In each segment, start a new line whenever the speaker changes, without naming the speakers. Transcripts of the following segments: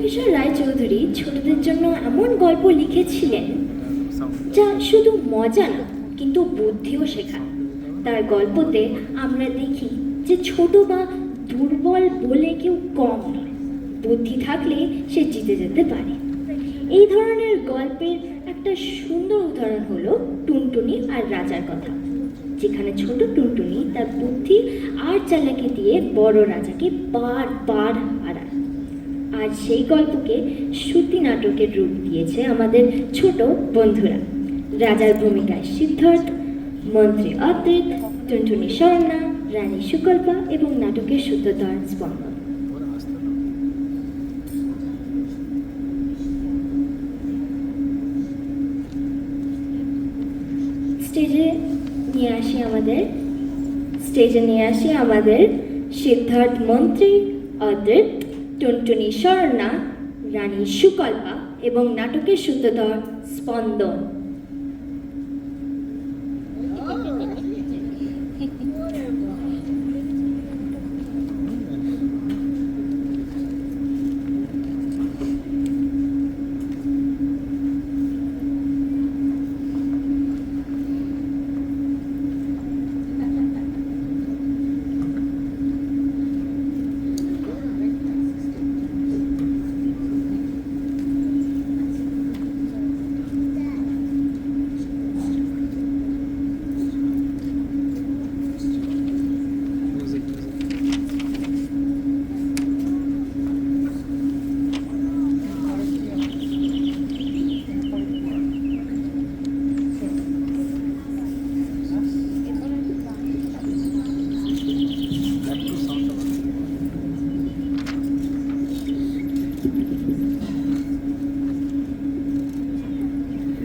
কিশোর রায়চৌধুরী ছোটদের জন্য এমন গল্প লিখেছিলেন যা শুধু মজা না, কিন্তু বুদ্ধিও শেখায়। তার গল্পতে আমরা দেখি যে ছোট বা দুর্বল বলে কেউ কম নয়, বুদ্ধি থাকলে সে জিতে যেতে পারে। এই ধরনের গল্পের একটা সুন্দর উদাহরণ হলো টুনটুনি আর রাজার কথা, যেখানে ছোট টুনটুনি তার বুদ্ধি আর চালাকি দিয়ে বড় রাজাকে বারবার হারায়। আর সেই গল্পকে শ্রুতি নাটকের রূপ দিয়েছে আমাদের ছোট বন্ধুরা। রাজার ভূমিকায় সিদ্ধার্থ, মন্ত্রী অদ্রিত, টুনটুনি স্বর্ণা, রানী সুকল্পা এবং নাটকের সূত্রধর স্পন্দন। স্টেজে নিয়ে আসি আমাদের সিদ্ধার্থ, মন্ত্রী অদ্রিত, টুনটুনি স্বর্ণা, রানী সুকল্পা এবং নাটকের সূত্রধর স্পন্দন।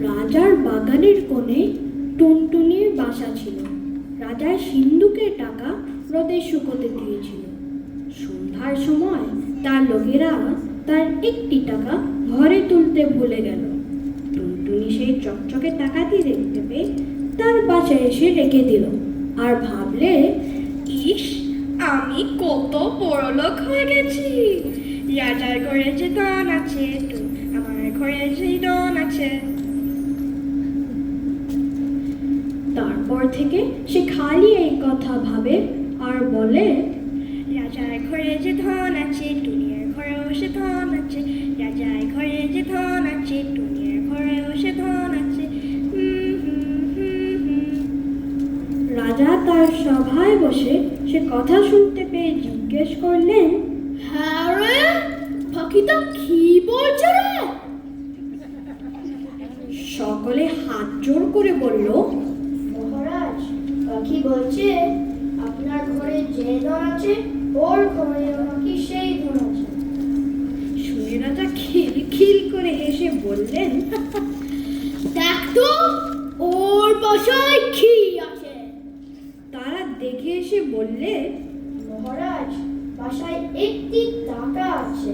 রাজার বাগানের কোণে টুনটুনির বাসা ছিল। রাজার সিন্ধুকের টাকা রোদে শুকোতে দিয়েছিল। সন্ধ্যার সময় তার লোকেরা তার একটি টাকা ঘরে তুলতে ভুলে গেল। টুনটুনি সেই চকচকে টাকাটি দেখতে পেয়ে তার বাসায় এসে রেখে দিল আর ভাবলে,
ইস, আমি কত বড়লোক হয়ে গেছি। রাজার ঘরে যে ধন আছে, আমার ঘরে সেই ধন আছে।
তারপর থেকে সে খালি এই কথা ভাবে আর বলে,
রাজার ঘরে যে ধন আছে, টুনির ঘরেও সে ধন আছে। রাজার ঘরে যে ধন আছে, টুনির ঘরেও সে ধন আছে।
রাজা তার সভায় বসে সে কথা শুনতে পেয়ে জিজ্ঞেস করলেন,
হ্যাঁ রে, পাখিটা কি বলছে রে?
সকলে হাত জোড় করে বলল,
মহারাজ, পাখি বলছে আপনার ঘরে যে ধন আছে, ওর ঘরেও নাকি সেই ধন আছে।
শুনে রাজা খিলখিল করে হেসে বললেন,
দেখ তো ওর বাসায় কি আছে।
তারা দেখে এসে বললে,
মহারাজ, বাসায় একটি টাকা আছে।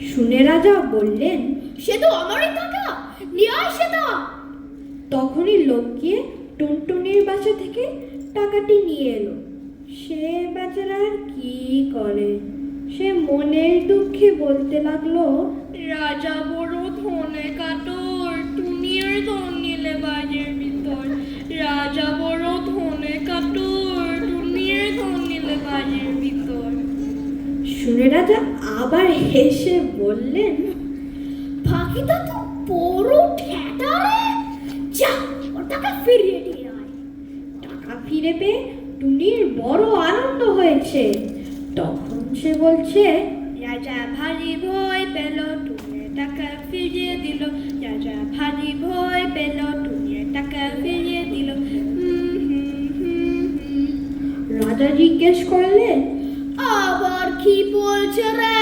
শুনে রাজা বললেন,
সে তো আমারই টাকা, নিয়ে আয় সেটা।
তখনই লোক গিয়ে টুনটুনির বাসা থেকে টাকাটি নিয়ে এলো। সে বেচারা আর কি করে, সে মনের দুঃখে বলতে লাগলো,
রাজা বড় ধনে কাতর, টুনির ধন নিলে বাজের ভিতর। রাজা বড় ধনে কাতর, টুনির ধন নিলে বাজের ভিতর।
শুনে রাজা আবার হেসে বললেন,
পাখিটা তো বড় ঠেটা রে, যা ওর টাকা ফিরিয়ে দিয়ে আয়।
টাকা ফিরে পেয়ে টুনির বড় আনন্দ হয়েছে। তখন সে বলছে,
রাজা ভারী ভয় পেল, টুনির টাকা ফিরিয়ে দিল। রাজা ভারী ভয় পেল, টুনির টাকা ফিরিয়ে দিল।
রাজা জিজ্ঞেস করলেন,
আবার কি বলছে রে?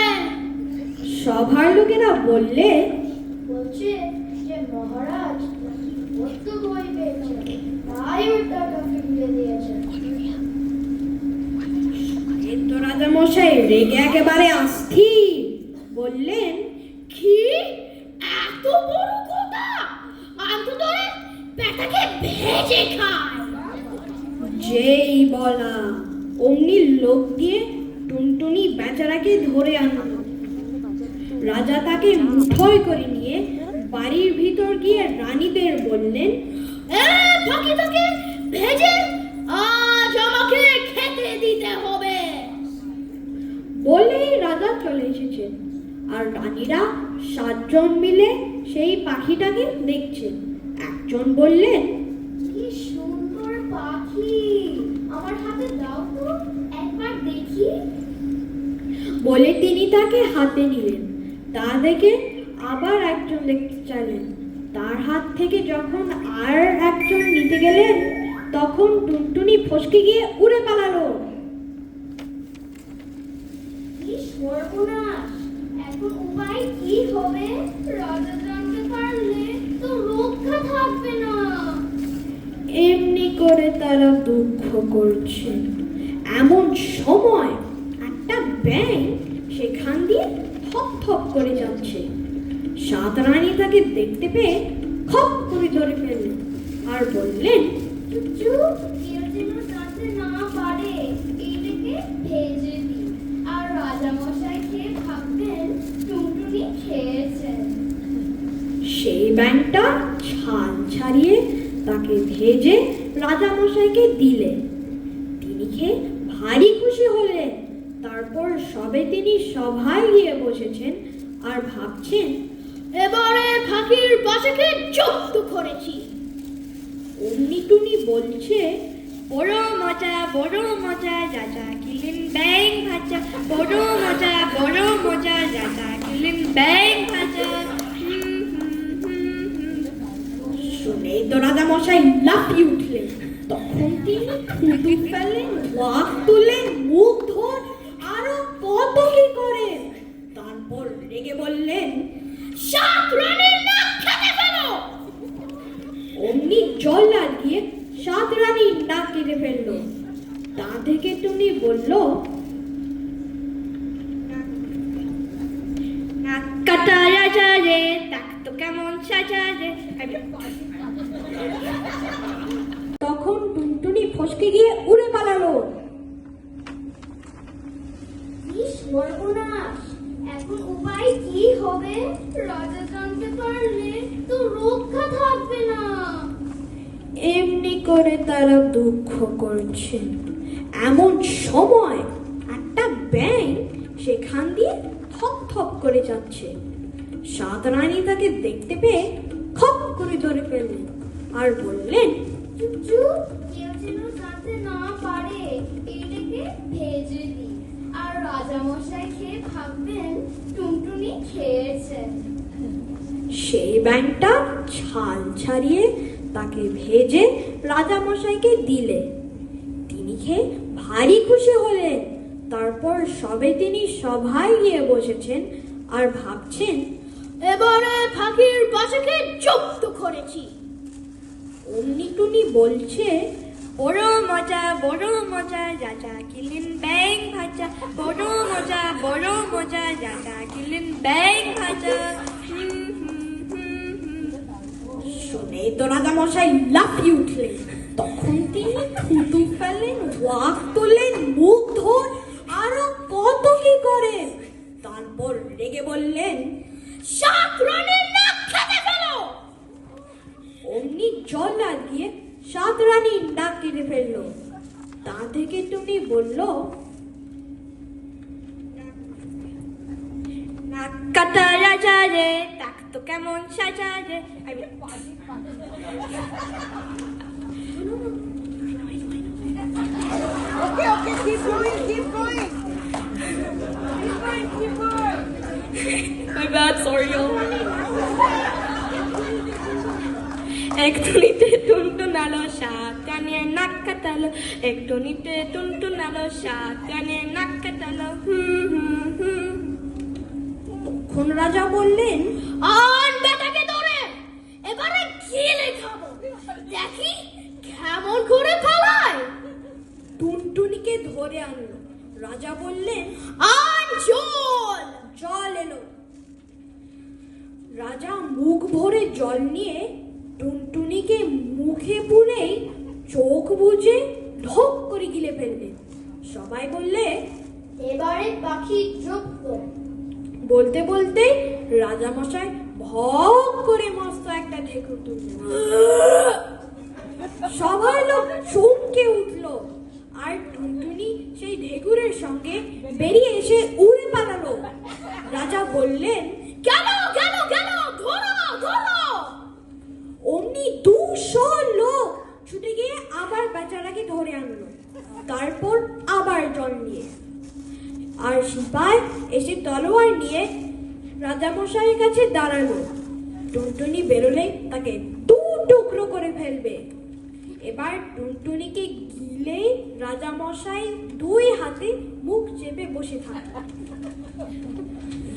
সভার লোকেরা বললে,
বলছে যে মহারাজ নাকি বড্ড ভয় পেয়েছে, তাই ওর টাকা ফিরিয়ে দিয়েছে।
তো রাজা মশাই রেগে একেবারে অস্থির, বললেন,
কি এত বড় কথা? আমি তো তোর পেটাকে ভেজে খাই।
যেই বলা অমনি লোক দিয়ে টুনটুনি বেচারাকে ধরে আনলো। রাজা তাকে মুঠোয় করে নিয়ে বাড়ির ভিতর গিয়ে রানীদের বললেন,
পাখিটাকে ভেজে আজ আমাকে খেতে দিতে হবে।
বলেই রাজা চলে এসেছেন। আর রানীরা 7 জন মিলে সেই পাখিটাকে দেখছেন। একজন বললেন,
কি সুন্দর পাখি, আমার হাতে দাও তো একবার দেখি।
বলে তিনি তাকে হাতে নিলেন। তা দেখে আবার একজন দেখতে চাইলেন। তার হাত থেকে যখন আর একজন নিতে গেলেন, তখন টুনটুনি ফসকে গিয়ে উড়ে পালালো।
কি সর্বনাশ, এখন উপায় কি হবে? রাজা জানতে পারলে তো রক্ষা থাকবে না।
এমনি করে তারা দুঃখ করছেন। এমন সময় একটা ব্যাঙ সেখান দিয়ে থপ থপ করে যাচ্ছে। 7 রানী তাকে দেখতে পেয়ে খপ করে ধরে ফেললেন আর বললেন,
চুপ, কেউ যেন জানতে না পারে, এটাকে ভেজে দিই। আর রাজা মশাই খেয়ে ভাববেন টুনটুনি খেয়েছেন।
সেই ব্যাঙটা ছাল ছাড়িয়ে তাকে ভেজে রাজামশাইকে দিলে। তিনি খেয়ে ভারী খুশি হলেন। তারপর তিনি সভায় গিয়ে বসেছেন আর ভাবছেন,
এবারে পাখির বাসাকে জব্দ করেছি।
অমনি টুনি বলছে,
বড় মজা রাজা খেলেন ব্যাং ভাজা, বড় মজা রাজা খেলেন ব্যাং ভাজা।
শুনে তো রাজামশাই লাফিয়ে উঠলেন। তখন তিনি থুতু ফেললেন, ওয়াক তুললেন, মুখ ধর, আরো কত কি করে। তারপর রেগে বললেন,
7 রানীর নাক খেতে ফেলো।
অমনি জল লাগিয়ে 7 রানীর নাক কেটে ফেললো। তা থেকে টুনি বলল,
নাক কাটা রাজা রে, তাক তো কেমন সাজা রে।
তখন টুনটুনি ফসকে গিয়ে উড়ে পালালো।
কি সর্বনাশ, এখন উপায় কি হবে? রাজা জানতে পারলে তো রক্ষা থাকবে না।
এমনি করে তারা দুঃখ করছেন। এমন সময় একটা ব্যাঙ সেখান দিয়ে থপ থপ করে যাচ্ছে। 7 রানী তাকে দেখতে পেয়ে খপ করে ধরে ফেললেন আর বললেন,
চুপ, কেউ যেন জানতে না পারে, এটাকে ভেজে দিই। আর রাজা মশাই খেয়ে ভাববেন টুনটুনি খেয়েছেন।
সেই ব্যাঙটা ছাল ছাড়িয়ে তাকে ভেজে রাজামশাইকে দিলে। তিনি খেয়ে ভারী খুশি হলেন। তারপর তিনি সভায় গিয়ে বসেছেন আর ভাবছেন,
এবারে পাখির বাসাকে জব্দ করেছি।
অমনি টুনি বলছে,
বড় মজা রাজা খেলেন ব্যাং ভাজা, বড় মজা রাজা খেলেন ব্যাং ভাজা।
শুনে তো রাজামশাই লাফিয়ে উঠলেন। তখন তিনি থুতু ফেললেন, ওয়াক তুললেন, মুখ ধর, আরো কত কি করে। তারপর রেগে বললেন,
7 রানীর নাক খেতে ফেলো।
অমনি জল লাগিয়ে 7 রানীর নাক কেটে ফেললো। তা থেকে টুনি বলল,
নাক কাটা রাজা রে, তাক তো কেমন সাজা রে।
Okay, keep going.
My bad, sorry y'all. এক টুনিতে টুনটুনালো, 7 রানীর নাক কাটালো। এক টুনিতে টুনটুনালো, 7 রানীর নাক কাটালো।
তখন রাজা বললেন,
আর বেটাকে ধরে এবারে গিলে খাবো, দেখি কেমন করে পালায়।
টুনটুনিকে ধরে আনলো। রাজা বললেন,
আর জল।
জল এলো। রাজা মুখ ভরে জল নিয়ে টুনটুনিকে মুখে পুরেই চোখ বুজে ঢোক করে গিলে ফেললেন। সবাই বললে,
এবারে পাখি জব্দ।
বলতে বলতে রাজামশাই ভগ করে মস্ত একটা ঢেকুর তুললেন। সবাই লোক চমকে উঠলো, আর টুনটুনি সেই ঢেকুরের সঙ্গে বেরিয়ে এসে উড়ে পালালো। রাজা বললেন, গেল গেল গেল, ধরো ধরো। অমনি 200 লোক ছুটে গিয়ে আবার বেচারাকে ধরে আনলো, তারপর আবার জল নিয়ে। আর সিপাই এসে তলোয়ার নিয়ে রাজামশাইয়ের কাছে দাঁড়ালো। টুনটুনি বেরোলে তাকে 2 টুকরো করে ফেলবে। এবার টুনটুনিকে গিলে রাজামশাই 2 হাতে মুখ চেপে বসে থাকে,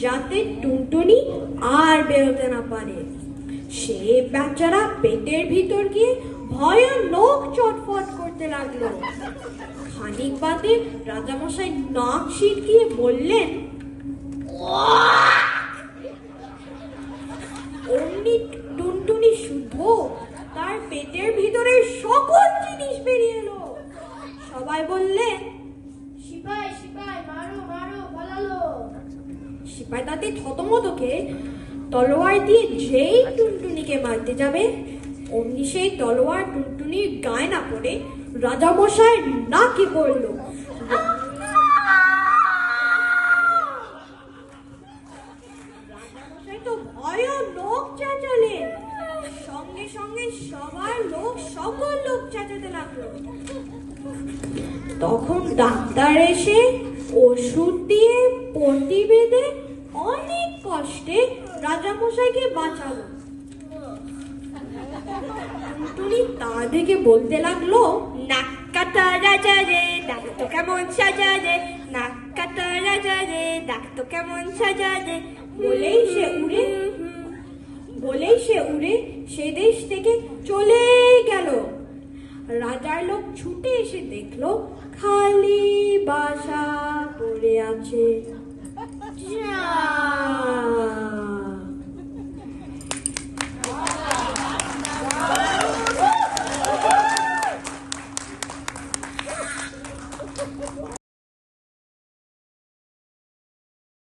যাতে টুনটুনি আর বেরোতে না পারে। সে বেচারা পেটের ভিতর গিয়ে ভয়ানক চটফট করতে লাগলো। খানিক বাদে রাজামশাই নাক সিটকিয়ে বললেন, অমনি টুনটুনি শুদ্ধ তার পেটের ভিতরে সকল জিনিস বেরিয়ে এলো। সবাই বললেন,
সিপাই সিপাই মারো মারো পালালো।
সিপাই তাতে থতমতকে তলোয়ার দিয়ে যেই টুনটুনিকে মারতে যাবে, অমনি সেই তলোয়ার টুনটুনির গায়ে না পড়ে রাজামশাই নাকে পড়ল। রাজামশাই তো ভয়ানক চেঁচালেন। সঙ্গে সঙ্গে সবার লোক সকল লোক চেঁচাতে লাগলো। তখন ডাক্তার এসে ওষুধ দিয়ে পট্টি বেঁধে অনেক কষ্টে রাজামশাইকে বাঁচালো। টুনটুনি তা দেখে বলতে লাগলো,
নাক কাটা রাজা রে, ডাক তো কেমন সাজা রে, নাক কাটা রাজা রে, ডাক তো কেমন সাজা রে।
বলেই সে উড়ে সে দেশ থেকে চলে গেল। রাজার লোক ছুটে এসে দেখলো খালি বাসা পড়ে আছে।